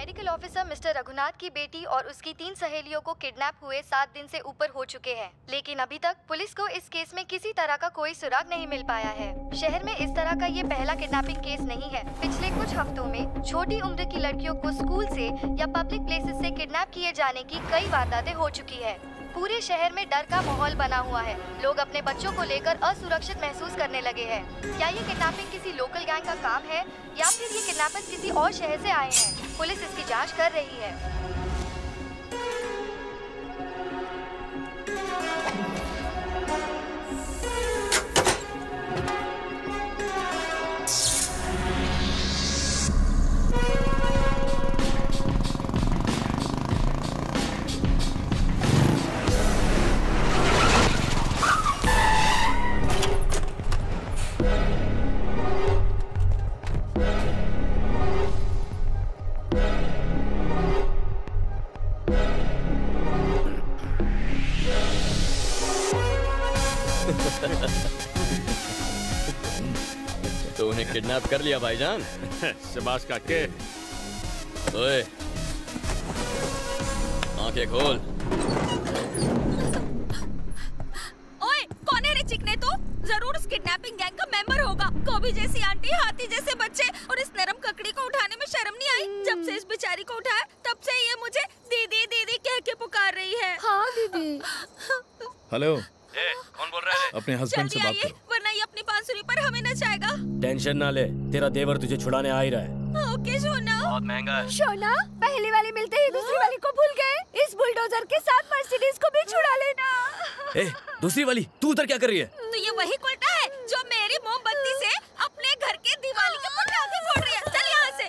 Medical officer mister Raghunath की बेटी और उसकी 3 सहेलियों को किडनैप हुए 7 दिन से ऊपर हो चुके हैं, लेकिन अभी तक पुलिस को इस केस में किसी तरह का कोई सुराग नहीं मिल पाया है। शहर में इस तरह का ये पहला किडनैपिंग केस नहीं है। पिछले कुछ हफ्तों में छोटी उम्र की लड़कियों को स्कूल से या पब्लिक प्लेसेस से किडनैप किए जाने की कई वारदातें हो चुकी है। पूरे शहर में डर का माहौल बना हुआ है। लोग अपने बच्चों को लेकर असुरक्षित महसूस करने लगे हैं। क्या ये किडनैपिंग किसी लोकल गैंग का काम है या फिर ये किडनैपर्स किसी और शहर से आए हैं? पुलिस इसकी जांच कर रही है। तो उन्हें किडनैप कर लिया भाईजान। शाबाश काके। ओए, आंखें खोल। ओए, कौन है रे चिकने तू? जरूर उस किडनैपिंग गैंग का मेंबर होगा। गोभी जैसी आंटी, हाथी जैसे बच्चे और इस नरम ककड़ी को उठाने में शर्म नहीं आई? जब से इस बेचारी को उठाया तब से ये मुझे दीदी दीदी कह के पुकार रही है। हाँ दीदी। हेलो, कौन बोल रहा है? अपने हस्बैंड से बात करो, वरना ये अपनी बांसुरी पर हमें नचाएगा। टेंशन ना ले, तेरा देवर तुझे छुड़ाने आ ही रहा है। ओके सोना। बहुत महंगा है। शोना, पहली वाली मिलते ही दूसरी वाली को भूल गए। इस बुलडोजर के साथ मर्सिडीज को भी छुड़ा लेना। ए, दूसरी वाली, तू उधर क्या कर रही है? तो ये वही उल्टा है जो मेरी मोमबत्ती से अपने घर के दिवाली के पटाखे फोड़ रही है। चल यहाँ से।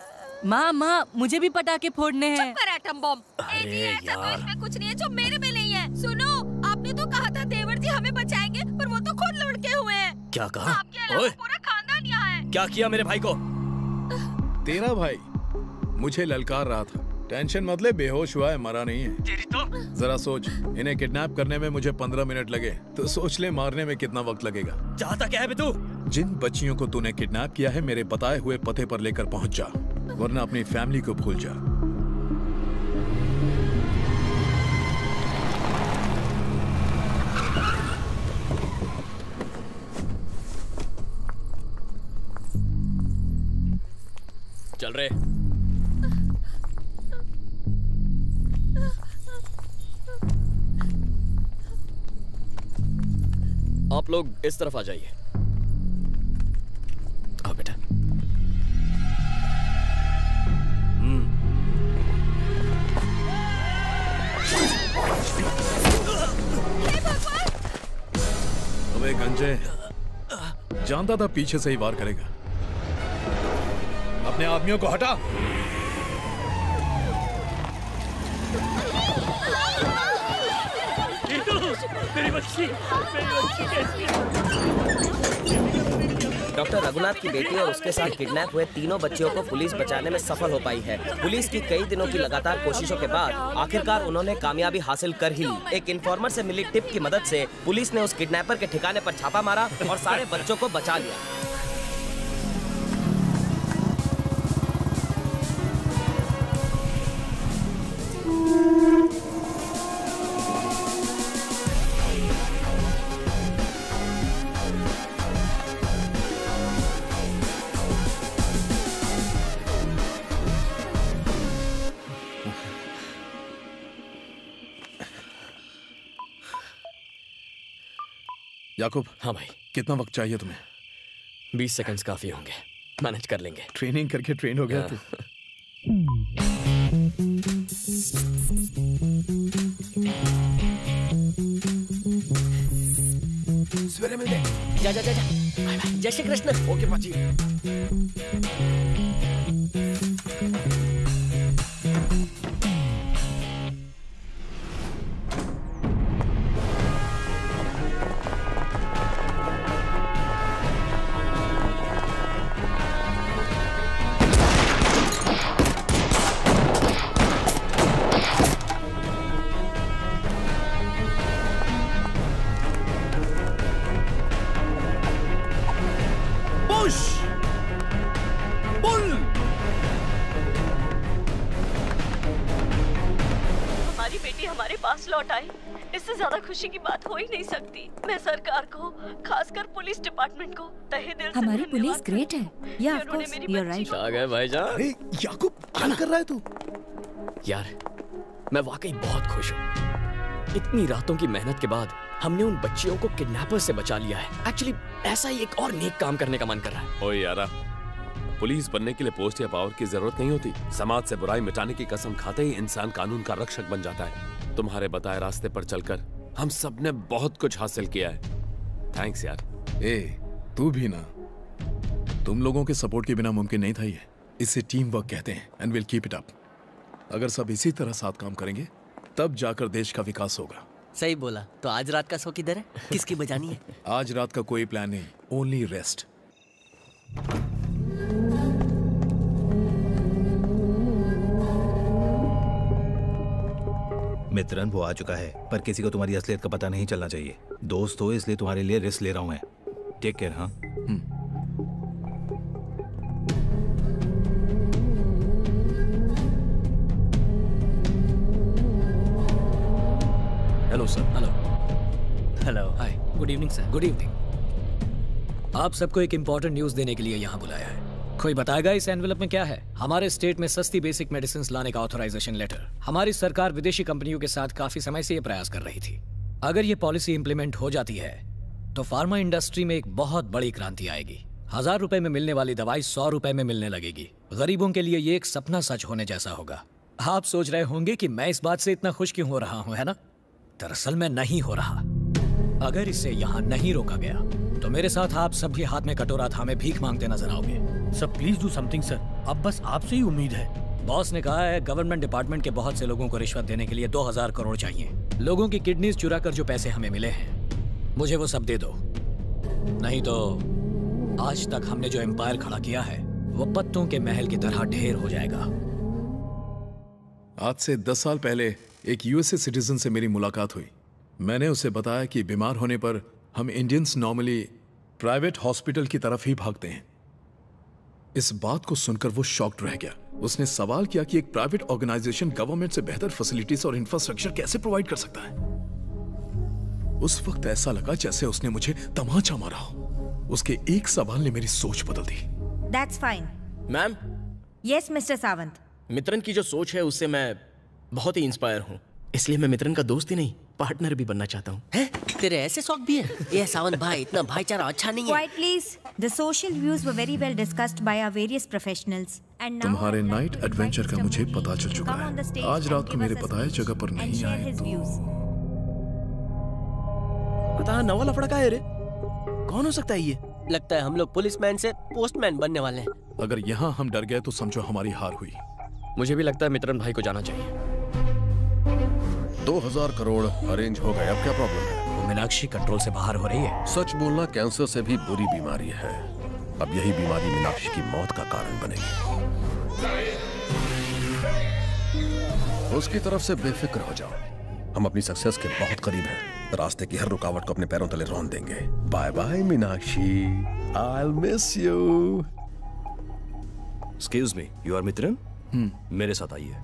माँ, मुझे भी पटाखे फोड़ने हैं। चुप कर एटम बम। अरे ऐसा तो यार। इसमें कुछ नहीं है जो मेरे में नहीं है। सुनो, आपने तो कहा था देवर जी हमें बचाएंगे, पर वो तो खुद लुढ़के हुए हैं। क्या कहा? आपके अलावा पूरा खानदान यहाँ है। क्या किया मेरे भाई को? तेरा भाई मुझे ललकार रहा था। टेंशन मत ले, बेहोश हुआ है, मरा नहीं है। जरा सोच, इन्हें किडनैप करने में मुझे 15 मिनट लगे, तो सोच ले मारने में कितना वक्त लगेगा। चाहता क्या है बे तू? जिन बच्चियों को तूने किडनैप किया है, मेरे बताए हुए पते पर लेकर पहुंच जा, वरना अपनी फैमिली को भूल जा। चल रहे। आप लोग इस तरफ आ जाइए। आओ बेटा। अबे गंजे, जानता था पीछे से ही वार करेगा। अपने आदमियों को हटा। मेरी बच्ची कैसी? डॉक्टर रघुनाथ की बेटी और उसके साथ किडनैप हुए तीनों बच्चियों को पुलिस बचाने में सफल हो पाई है। पुलिस की कई दिनों की लगातार कोशिशों के बाद आखिरकार उन्होंने कामयाबी हासिल कर ही ली। एक इन्फॉर्मर से मिली टिप की मदद से पुलिस ने उस किडनैपर के ठिकाने पर छापा मारा और सारे बच्चों को बचा लिया। याकूब। हाँ भाई। कितना वक्त चाहिए तुम्हें? 20 सेकंड्स काफी होंगे, मैनेज कर लेंगे। ट्रेनिंग करके ट्रेन हो गया तू। सवेरे मिलते। जा जा जा जा। जय श्री कृष्ण। ओके पाची। लाश लौट आई, इससे ज्यादा खुशी की बात हो ही नहीं सकती। मैं सरकार को, खासकर पुलिस डिपार्टमेंट को तहे दिल से हमारी पुलिस ग्रेट है। या of course you are right. आ गए भाईजान। अरे याकूब, क्या कर रहा है तू? यार मैं वाकई बहुत खुश हूँ। इतनी रातों की मेहनत के बाद हमने उन बच्चियों को किडनैपर्स से बचा लिया है। एक्चुअली ऐसा ही एक और नेक काम करने का मन कर रहा है। ओए यारा, पुलिस बनने के लिए पोस्ट या पावर की जरूरत नहीं होती। समाज से बुराई मिटाने की कसम खाते ही इंसान कानून का रक्षक बन जाता है। तुम्हारे बताए रास्ते पर चलकर हम सब ने बहुत कुछ हासिल किया है। थैंक्स यार। ए, तू भी ना। तुम लोगों के सपोर्ट के बिना मुमकिन नहीं था ये। इसे टीम वर्क कहते हैं and will keep it up. अगर सब इसी तरह साथ काम करेंगे तब जाकर देश का विकास होगा। सही बोला। तो आज रात का शो किधर है? किसकी बजानी है? आज रात का कोई प्लान नहीं, ओनली रेस्ट। मित्रन वो आ चुका है, पर किसी को तुम्हारी असलियत का पता नहीं चलना चाहिए। दोस्त हो इसलिए तुम्हारे लिए रिस्क ले रहा हूं मैं। Take care. हाँ hello sir. Hello. Hello. Hi. Good evening sir. Good evening. आप सबको एक इम्पोर्टेंट न्यूज देने के लिए यहाँ बुलाया है। कोई बताएगा इस एनवेलप में क्या है? हमारे स्टेट में सस्ती बेसिक मेडिसिन लाने का ऑथराइजेशन लेटर। हमारी सरकार विदेशी कंपनियों के साथ काफी समय से ये प्रयास कर रही थी। अगर ये पॉलिसी इंप्लीमेंट हो जाती है तो फार्मा इंडस्ट्री में एक बहुत बड़ी क्रांति आएगी। 1000 रुपए में मिलने वाली दवाई 100 रुपए में मिलने लगेगी। गरीबों के लिए ये एक सपना सच होने जैसा होगा। आप सोच रहे होंगे कि मैं इस बात से इतना खुश क्यों हो रहा हूँ, है ना? दरअसल मैं नहीं हो रहा। अगर इसे यहाँ नहीं रोका गया तो मेरे साथ आप सब भी हाथ में कटोरा थामे भीख मांगते नजर आओगे। Sir please do something sir. अब बस आपसे ही उम्मीद है। बॉस ने कहा है गवर्नमेंट डिपार्टमेंट के बहुत से लोगों को रिश्वत देने के लिए 2000 करोड़ चाहिए। लोगों की किडनीज चुरा कर जो पैसे हमें मिले हैं, मुझे वो सब दे दो, नहीं तो आज तक हमने जो एम्पायर खड़ा किया है वो पत्तों के महल की तरह ढेर हो जाएगा। आज से 10 साल पहले एक यूएसए सिटीजन से मेरी मुलाकात हुई। मैंने उसे बताया कि बीमार होने पर हम इंडियंस नॉर्मली प्राइवेट हॉस्पिटल की तरफ ही भागते हैं। इस बात को सुनकर वो शॉक्ड रह गया। उसने सवाल किया कि एक प्राइवेट ऑर्गेनाइजेशन गवर्नमेंट से बेहतर फैसिलिटीज और इंफ्रास्ट्रक्चर कैसे प्रोवाइड कर सकता है। उस वक्त ऐसा लगा जैसे उसने मुझे तमाचा मारा हो। उसके एक सवाल ने मेरी सोच बदल दी। That's fine. Ma'am. Yes, Mr. Sawant. Mitran की जो सोच है उससे मैं बहुत ही इंस्पायर हूँ, इसलिए मैं मित्रन का दोस्त ही नहीं पार्टनर भी बनना चाहता हूँ। तेरे ऐसे शौक भी है? ये सावंत भाई इतना भाईचारा अच्छा नहीं है। Quiet please. The social views were very well discussed by our various professionals. And now तुम्हारे नाइट एडवेंचर का मुझे पता चल चुका है। आज रात को मेरे बताए जगह पर नहीं आए तो पता नवा लफड़ा का है रे? कौन हो सकता है ये? लगता है हम लोग पुलिसमैन से पोस्टमैन बनने वाले हैं। अगर यहाँ हम डर गए तो समझो हमारी हार हुई। मुझे भी लगता है मित्रन भाई को जाना चाहिए। 2000 करोड़ अरेंज हो गए, अब क्या प्रॉब्लम है? वो मीनाक्षी कंट्रोल से बाहर हो रही है। सच बोलना कैंसर से भी बुरी बीमारी है। अब यही बीमारी मीनाक्षी की मौत का कारण बनेगी। उसकी तरफ से बेफिक्र हो जाओ, हम अपनी सक्सेस के बहुत करीब हैं। रास्ते की हर रुकावट को अपने पैरों तले रौंद देंगे। Bye bye Meenakshi, I'll miss you. Excuse me, you are Mitran? मेरे साथ आइए।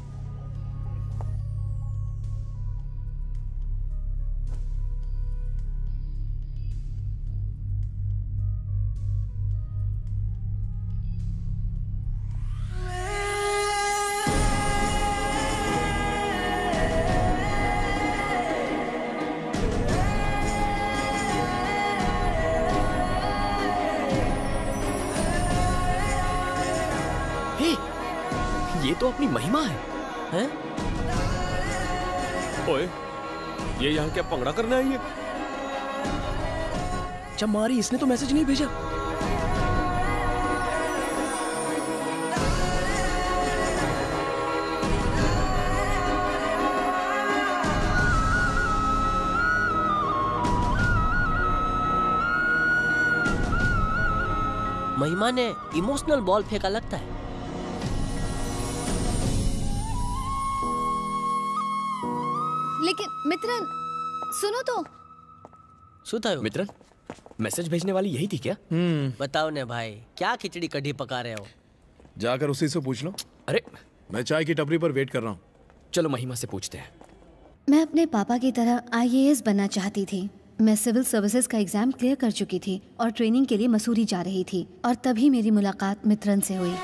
ये तो अपनी महिमा है। हैं? ओए, ये यहाँ क्या पंगड़ा करने आई है? चमारी, इसने तो मैसेज नहीं भेजा। महिमा ने इमोशनल बॉल फेंका लगता है। लेकिन मित्रन सुनो तो। सुता हो मित्रन, मैसेज भेजने वाली यही थी क्या? बताओ ने भाई, क्या खिचड़ी कढ़ी पका रहे हो? जाकर उसी से पूछ लो। अरे मैं चाय की टपरी पर वेट कर रहा हूँ। चलो महिमा से पूछते हैं। मैं अपने पापा की तरह IAS बनना चाहती थी। मैं सिविल सर्विसेज का एग्जाम क्लियर कर चुकी थी और ट्रेनिंग के लिए मसूरी जा रही थी, और तभी मेरी मुलाकात मित्रन से हुई।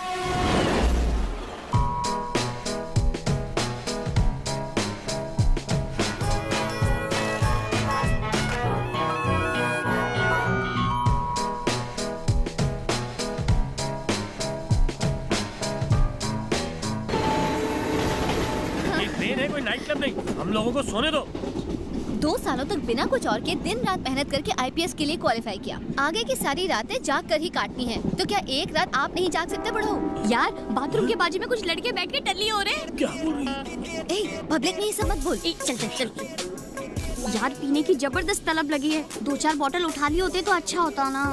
हम लोगों को सोने दो। 2 सालों तक बिना कुछ और के दिन रात मेहनत करके IPS के लिए क्वालिफाई किया। आगे की सारी रातें जाग कर ही काटनी है। तो क्या एक रात आप नहीं जाग सकते बड़ो? यार बाथरूम के बाजू में कुछ लड़के बैठ के टल्ली हो रहे हैं। क्या बोल रही है? पब्लिक में ये सब मत बोल। चल चल चल। यार पीने की जबरदस्त तलब लगी है। 2-4 बोतल उठा लिए होते तो अच्छा होता ना।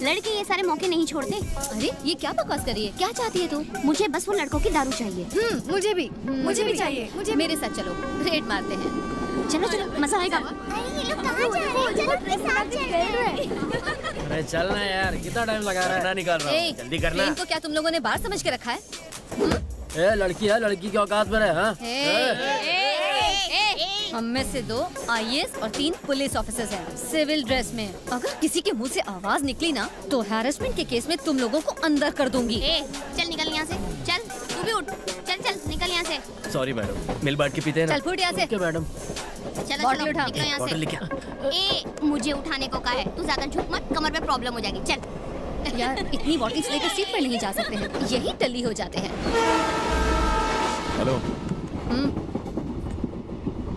लड़के ये सारे मौके नहीं छोड़ते। अरे ये क्या बकवास कर रही है? क्या चाहती है तू? मुझे बस वो लड़कों की दारू चाहिए। मुझे भी चाहिए। मुझे मेरे साथ चलो, रेड मारते हैं। चलो चलो, मजा आएगा। अरे चलना यार, कितना टाइम लगा रहा है? ना निकाल रहा हूँ, जल्दी करना। इनको क्या तुम लोगों ने बाहर समझ के रखा है? ए लड़की है, लड़की की औकात में है। हाँ? हम में से 2 IAS और 3 पुलिस ऑफिसर्स हैं, सिविल ड्रेस में। अगर किसी के मुंह से आवाज निकली ना तो हैरेसमेंट के केस में तुम लोगों को अंदर कर दूंगी। चल निकल यहाँ से, चल तू भी उठ, चल चल निकल यहाँ से। सॉरी मैडम, मिल बांट के पीते हैं ना। चल फुट यहाँ से। Okay madam. चलो बॉटल उठा, निकलो यहाँ से। मुझे उठाने को कहा है, तू ज्यादा झुक मत, कमर पे प्रॉब्लम हो जाएगी। चल यार इतनी बॉटल्स लेकर सीट पर नहीं जा सकते हैं, यही टल्ली हो जाते हैं। हेलो।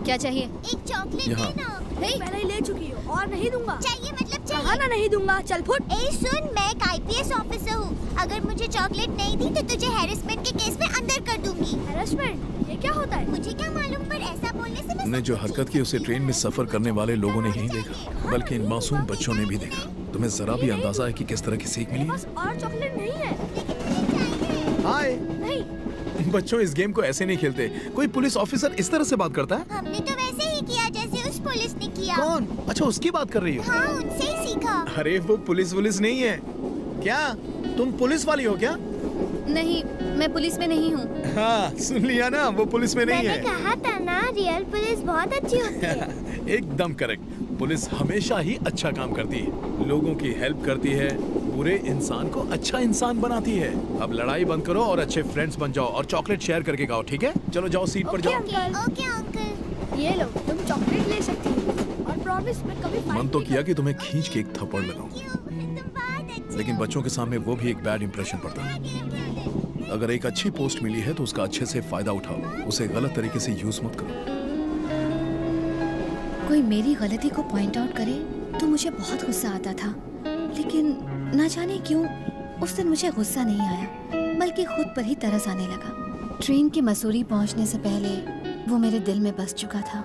क्या चाहिए? एक चॉकलेट देना। पहले ही ले चुकी हो और नहीं दूंगा। चाहिए मतलब चाहिए। कहा ना नहीं दूंगा, चल फुट। सुन, मैं एक IPS ऑफिसर हूँ। अगर मुझे चॉकलेट नहीं दी तो तुझे हैरेसमेंट के केस में अंदर कर दूंगी। हैरेसमेंट? ये क्या होता है? मुझे क्या मालूम, पर ऐसा बोलने से मैं तुमने जो हरकत की उसे ट्रेन में सफर करने वाले लोगों ने ही देखा, बल्कि इन मासूम बच्चों ने भी देखा। तुम्हें जरा भी अंदाजा है कि किस तरह की सीख मिली? और चॉकलेट नहीं है। हाय। नहीं बच्चों, इस गेम को ऐसे नहीं खेलते। कोई पुलिस ऑफिसर इस तरह से बात करता है? हमने तो वैसे ही किया जैसे उस पुलिस ने किया। कौन? अच्छा, उसकी बात कर रही हो? हाँ, उनसे ही सीखा। अरे वो पुलिस नहीं है। क्या तुम पुलिस वाली हो क्या? नहीं, मैं पुलिस में नहीं हूँ। हाँ, सुन लिया ना, वो पुलिस में नहीं है। मैंने कहा था ना, रियल पुलिस बहुत अच्छी होती है। एकदम करेक्ट। पुलिस हमेशा ही अच्छा काम करती है, लोगों की हेल्प करती है, बुरे इंसान को अच्छा इंसान बनाती है। अब लड़ाई बंद करो और अच्छे फ्रेंड्स बन जाओ और चॉकलेट शेयर करके खाओ, ठीक है? चलो जाओ, सीट पर जाओ। Okay uncle. ये लो, तुम चॉकलेट ले सकती हो और प्रॉमिस मैं कभी मन तो किया कि तुम्हें खींच के एक थप्पड़ लगाऊं, लेकिन बच्चों के सामने वो भी एक बैड इंप्रेशन पड़ता है। अगर एक अच्छी पोस्ट मिली है तो उसका अच्छे से फायदा उठाओ, उसे गलत तरीके से यूज मत करो। कोई मेरी गलती को पॉइंट आउट करे तो मुझे बहुत गुस्सा आता था, लेकिन ना जाने क्यों उस दिन मुझे गुस्सा नहीं आया, बल्कि खुद पर ही तरस आने लगा। ट्रेन के मसूरी पहुंचने से पहले वो मेरे दिल में बस चुका था।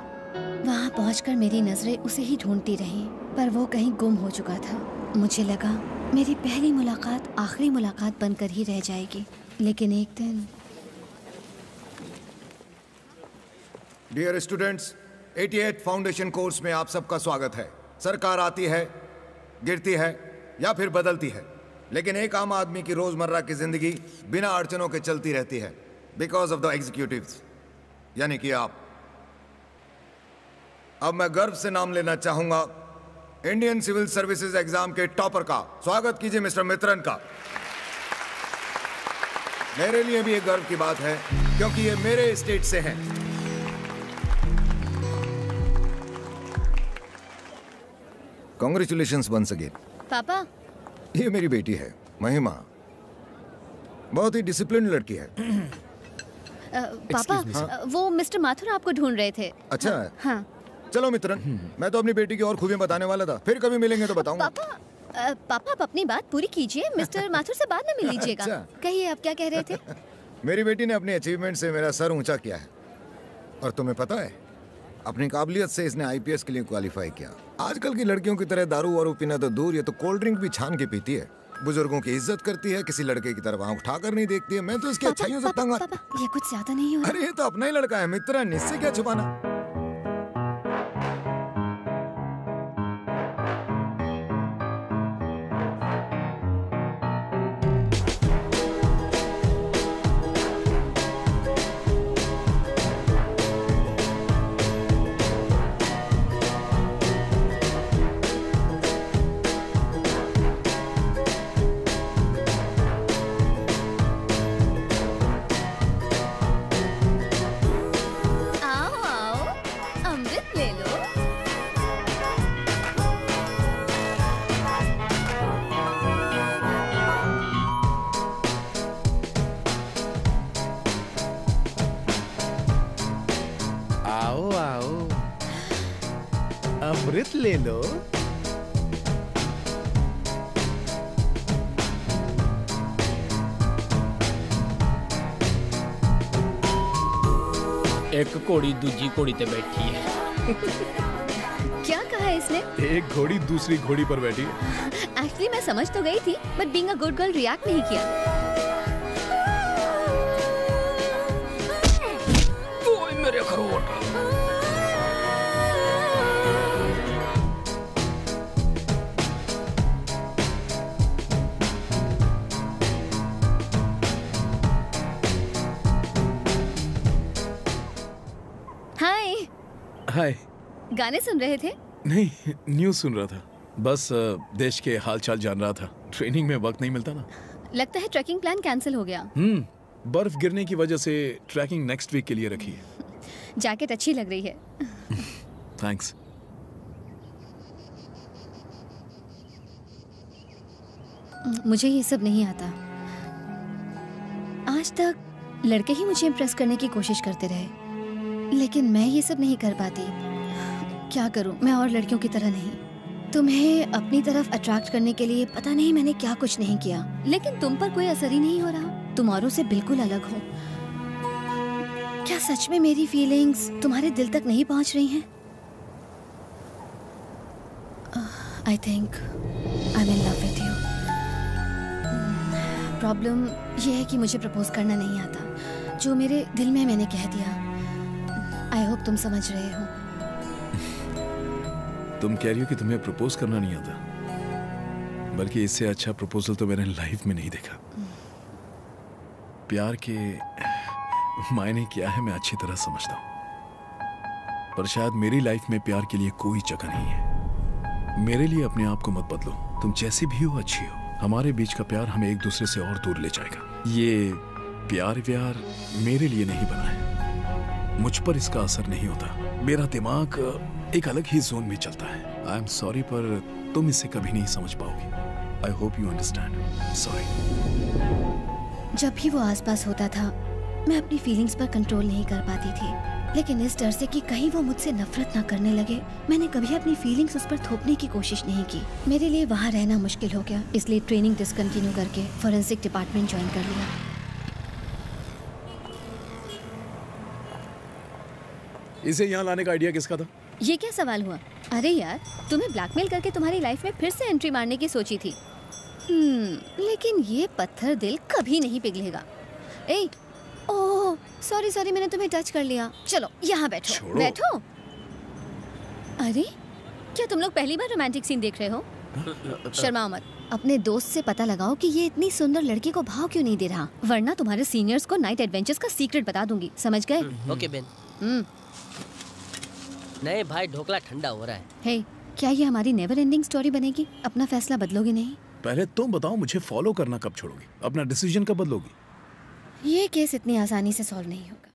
वहां पहुंचकर मेरी नजरें उसे ही ढूंढती रहीं, पर वो कहीं गुम हो चुका था। मुझे लगा मेरी पहली मुलाकात आखिरी मुलाकात बनकर ही रह जाएगी, लेकिन एक दिन। डियर स्टूडेंट्स, 88 फाउंडेशन कोर्स में आप सबका स्वागत है। सरकार आती है, गिरती है या फिर बदलती है, लेकिन एक आम आदमी की रोजमर्रा की जिंदगी बिना अड़चनों के चलती रहती है, बिकॉज ऑफ द एग्जीक्यूटिव्स, यानी कि आप। अब मैं गर्व से नाम लेना चाहूंगा इंडियन सिविल सर्विसेज एग्जाम के टॉपर का। स्वागत कीजिए मिस्टर मित्रन का। मेरे लिए भी एक गर्व की बात है, क्योंकि ये मेरे स्टेट से हैं। Congratulations once again। पापा, ये मेरी बेटी है महिमा, बहुत ही डिसिप्लिन लड़की है। पापा, वो मिस्टर माथुर आपको ढूंढ रहे थे। अच्छा। हाँ। चलो मित्रन, मैं तो अपनी बेटी की और खूबियां बताने वाला था, फिर कभी मिलेंगे तो बताऊंगा। पापा आप अपनी बात पूरी कीजिए, मिस्टर माथुर से बाद में मिल लीजिएगा। अच्छा। कहिए, आप क्या कह रहे थे? मेरी बेटी ने अपनी अचीवमेंट से मेरा सर ऊंचा किया है, और तुम्हें पता है, अपनी काबिलियत से इसने IPS के लिए क्वालिफाई किया। आजकल की लड़कियों की तरह दारू और पीना तो दूर, ये तो कोल्ड ड्रिंक भी छान के पीती है, बुजुर्गों की इज्जत करती है, किसी लड़के की तरफ आंख उठाकर नहीं देखती है। मैं तो इसकी अच्छाइयों से तंग। ये कुछ ज्यादा नहीं हो रहा? अरे ये तो अपना ही लड़का है मित्रन, इससे क्या छुपाना। आओ आओ, अमृत ले लो। एक घोड़ी दूजी घोड़ी पे बैठी है। क्या कहा है इसने? एक घोड़ी दूसरी घोड़ी पर बैठी है। एक्चुअली मैं समझ तो गई थी, but being a good girl react नहीं किया। ओए मेरे अखरोट। हाय। हाय। गाने सुन रहे थे? नहीं, न्यूज़ सुन रहा था। बस देश के हालचाल जान रहा था। ट्रेनिंग में वक्त नहीं मिलता ना। लगता है ट्रैकिंग प्लान कैंसिल हो गया। बर्फ गिरने की वजह से ट्रैकिंग नेक्स्ट वीक के लिए रखी है। जैकेट अच्छी लग रही है। थैंक्स। मुझे ये सब नहीं आता। आज तक लड़के ही मुझे इम्प्रेस करने की कोशिश करते रहे, लेकिन मैं ये सब नहीं कर पाती। क्या करूं, मैं और लड़कियों की तरह नहीं। तुम्हें अपनी तरफ अट्रैक्ट करने के लिए पता नहीं मैंने क्या कुछ नहीं किया, लेकिन तुम पर कोई असर ही नहीं हो रहा। तुम औरों से बिल्कुल अलग हो। क्या सच में मेरी फीलिंग्स तुम्हारे दिल तक नहीं पहुंच रही हैं? I think I am in love with you. Problem ये है कि मुझे प्रपोज करना नहीं आता। जो मेरे दिल में मैंने कह दिया। आई होप तुम समझ रहे हो। तुम कह रही हो कि तुम्हें प्रपोज करना नहीं आता, बल्कि इससे अच्छा प्रपोजल तो मैंने लाइफ में नहीं देखा। प्यार के मायने क्या है मैं अच्छी तरह समझता हूं, पर शायद मेरी लाइफ में प्यार के लिए कोई जगह नहीं है। मेरे लिए अपने आप को मत बदलो। तुम जैसी भी हो अच्छी हो। हमारे बीच का प्यार हमें एक दूसरे से और दूर ले जाएगा। ये प्यार व्यार मेरे लिए नहीं बना है। मुझ पर इसका असर नहीं होता। मेरा दिमाग एक अलग ही जोन में चलता है। आई एम सॉरी, पर तुम इसे कभी नहीं समझ पाओगी। I hope you understand. Sorry. जब भी वो आसपास होता था, मैं अपनी फीलिंग्स पर कंट्रोल नहीं कर पाती थी, लेकिन इस डर से कि कहीं वो मुझसे नफरत ना करने लगे, मैंने कभी अपनी फीलिंग्स उस पर थोपने की कोशिश नहीं की। मेरे लिए वहाँ रहना मुश्किल हो गया, इसलिए ट्रेनिंग डिसकंटिन्यू करके फॉरेंसिक डिपार्टमेंट ज्वाइन कर लिया। इसे यहाँ लाने का आइडिया किसका था? ये क्या सवाल हुआ? अरे यार, तुम्हें ब्लैकमेल करके तुम्हारी लाइफ में फिर से एंट्री मारने की सोची थी। लेकिन ये पत्थर दिल कभी नहीं पिघलेगा। ए, ओह, सॉरी, मैंने तुम्हें टच कर लिया। चलो यहाँ बैठो। बैठो। अरे, क्या तुम लोग पहली बार रोमांटिक सीन देख रहे हो? शर्माओ मत। अपने दोस्त से पता लगाओ कि ये इतनी सुंदर लड़की को भाव क्यों नहीं दे रहा, वरना तुम्हारे सीनियर्स को नाइट एडवेंचर्स का सीक्रेट बता दूंगी। समझ गए? Okay Ben. नहीं भाई, ढोकला ठंडा हो रहा है। हे, क्या ये हमारी नेवर एंडिंग स्टोरी बनेगी? अपना फैसला बदलोगे नहीं? पहले तुम बताओ, मुझे फॉलो करना कब छोड़ोगी? अपना डिसीजन कब बदलोगी? ये केस इतनी आसानी से सॉल्व नहीं होगा।